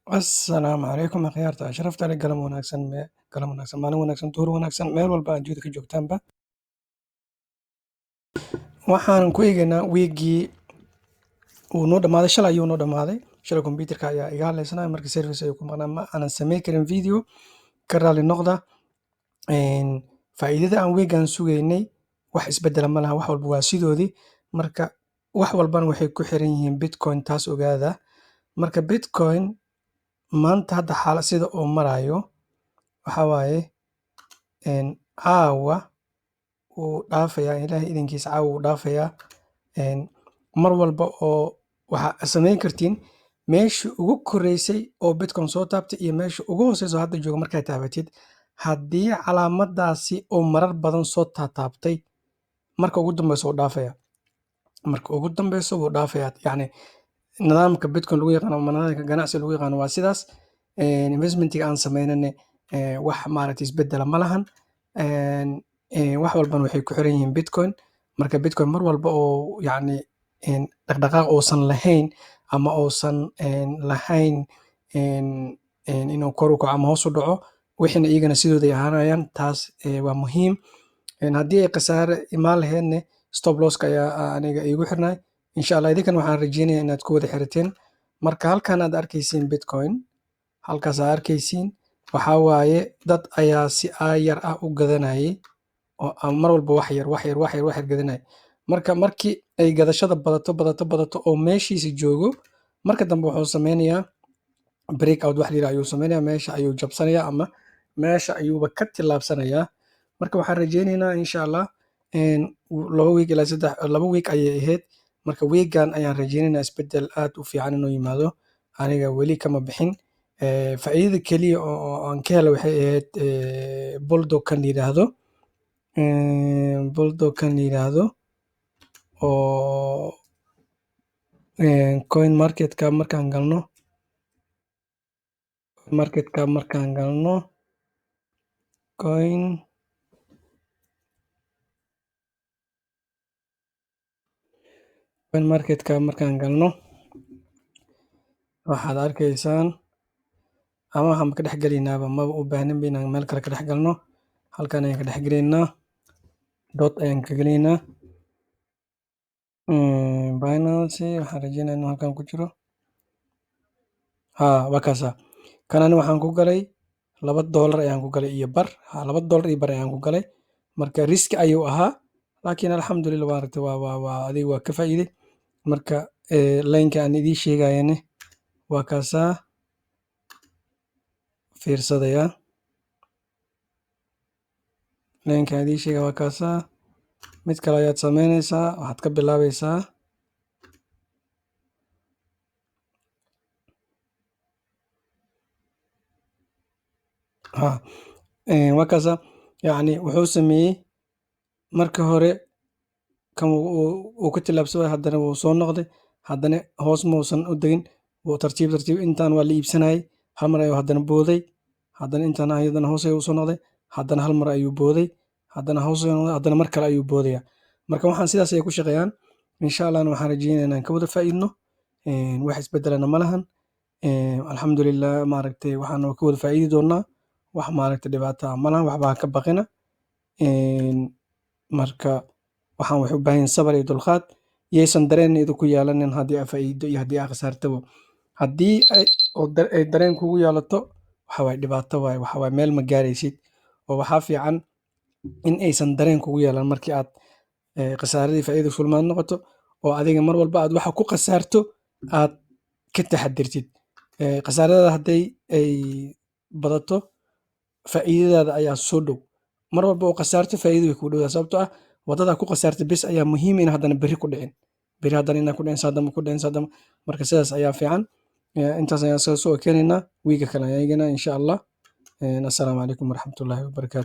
Assalaamu calaykum akhyaarta sharafta leh galan wanaagsan maalin wanaagsan duhur wanaagsan meel walba aad ka joogtaanba waxaan ku eegaynaa wiigii uu noo dhamaaday shalay ayuu noo dhamaaday shalay computerka ayaa iga hadlaysnaa markii service ayuu ku maqnaa ma aanan samayn karin video ka raali noqda faa'iidada aan wiigan sugaynay wax isbedela ma laha wax walba waa sidoodii marka wax walbana waxay ku xiran yihiin bitcoin taas ogaada marka bitcoin maanta hadda xaalad sida uu marayo waxa waaye caawa wuu dhaafayaa ilaahay idinkiisa caawa wuu dhaafayaa mar walba oo waxaa samayn kartiin meeshii ugu koreysay oo bitcoin soo taabtay iyo meesha ugu hooseyso hadda jooga markaa taabatid haddii calaamadaasi oo marar badan soo taabtay marka ugu dambeyso wuu dhaafayaa marka ugu dambeyso wuu dhaafayaa yacni nidaamka bitcoin lagu yaqaano ama nidaamka ganacsi lagu yaqaano waa sidaas investmentiga aan samaynane wax maaragtay isbedela ma lahan wax walbana waxay ku xiran yihiin bitcoin marka bitcoin mar walba oo yacni dhaqdhaqaaq uusan lahayn ama uusan lahayn inuu kor u kaco ama hoos u dhaco wixina iyagana sidooday ahaanayaan taas waa muhiim haddii ay khasaare imaan lahaydne stop losska ayaa aniga iigu xirnay insha allah idinkan waxaan rajeynayaa inaad ku wada xirateen marka halkan aad arkaysiin bitcoin halkaas aad arkaysiin waxaa waaye dad ayaa si aayar ah u gadanayay oo mar walba wax yar gadanayay marka markii ay gadashada badato oo meeshiisa joogo marka dambe wuxuu sameynayaa break out wax la yiraahdo ayuu sameynayaa meesha ayuu jabsanayaa ama meesha ayuuba ka tillaabsanayaa marka waxaan rajeynaynaa insha allah 2 week ilaa 2 week ayay ahayd marka weegan ayaan rajeynaynaa isbedel aad u fiican inuu yimaado aniga weli kama bixin faa'iidada keliya oo aan ka helay waxay ahayd bulldog kan la yiraahdo oo coin marketka markaan galno coin marketka markaan galno waxaad arkaysaan ama waxaan ka dhex gelinaaba maba u baahninba inaan meel kale ka dhex galno halkan ayaan ka dhex gelaynaa dot ayaan ka gelaynaa binance waxaan rajeynayaa inuu halkan ku jiro waa kaasa kan ani waxaan ku galay $2 ayaan ku galay iyo bar $2 iyo bar ayaan ku galay marka riski ayuu ahaa laakiin alxamdulillah waa aragtay waa adiga waa ka faa'iiday marka laynka aan idiin sheegayane waa kaasaa fiirsadaya laynka aan idiin sheegaya waa kaasaa mid kale ayaad sameynaysaa waxaad ka bilaabaysaa waa kaasa yacni wuxuu sameeyey marka hore kan uu ka tillaabsaday haddana wuu soo noqday haddana hoos mausan u degin wuu tartiib intaan waa la iibsanayay hal mar ayuu haddana booday haddana intaan ayadana hoos ayuu usoo noqday haddana hal mar ayuu booday haddana hoos ayuu noqday haddana mar kale ayuu boodaya marka waxaan sidaas ay ku shaqeeyaan insha allahna waxaan rajeynayaa inaan ka wada faa'iidno wax isbedelana ma lahan alxamdulillah maaragtay waxaan ka wada faa'iidi doonaa wax maaragtay dhibaato ah ma lahan waxba ha ka baqina marka waxaan waxay u baahan yihiin sabar iyo dulqaad yaysan dareen idinku yeelanin haddii aa faa'iido iyo haddii aa khasaartaba haddii ay dareen kugu yeelato waxa waaye dhibaato waaye waxa waaye meel ma gaaraysid oo waxaa fiican in aysan dareen kugu yeelan markii aad khasaaradii faa'iida sulmaan noqoto oo adiga mar walba aad waxa ku khasaarto aad ka taxadirtid khasaarada hadday ay badato faa'iidadaada ayaa soo dhow mar walba oo khasaarto faa'iido way kuu dhowdaa sababtoo ah waddadaa ku khasaartay bes ayaa muhiim in haddana berri ku dhicin berri haddana inaa ku dhicin saadama ku dhicin saadama marka sidaas ayaa fiican intaas ayaan soo keenaynaa wiiga kale ayagana insha allah assalaamu calaykum waraxmatullaahi wabarakaatu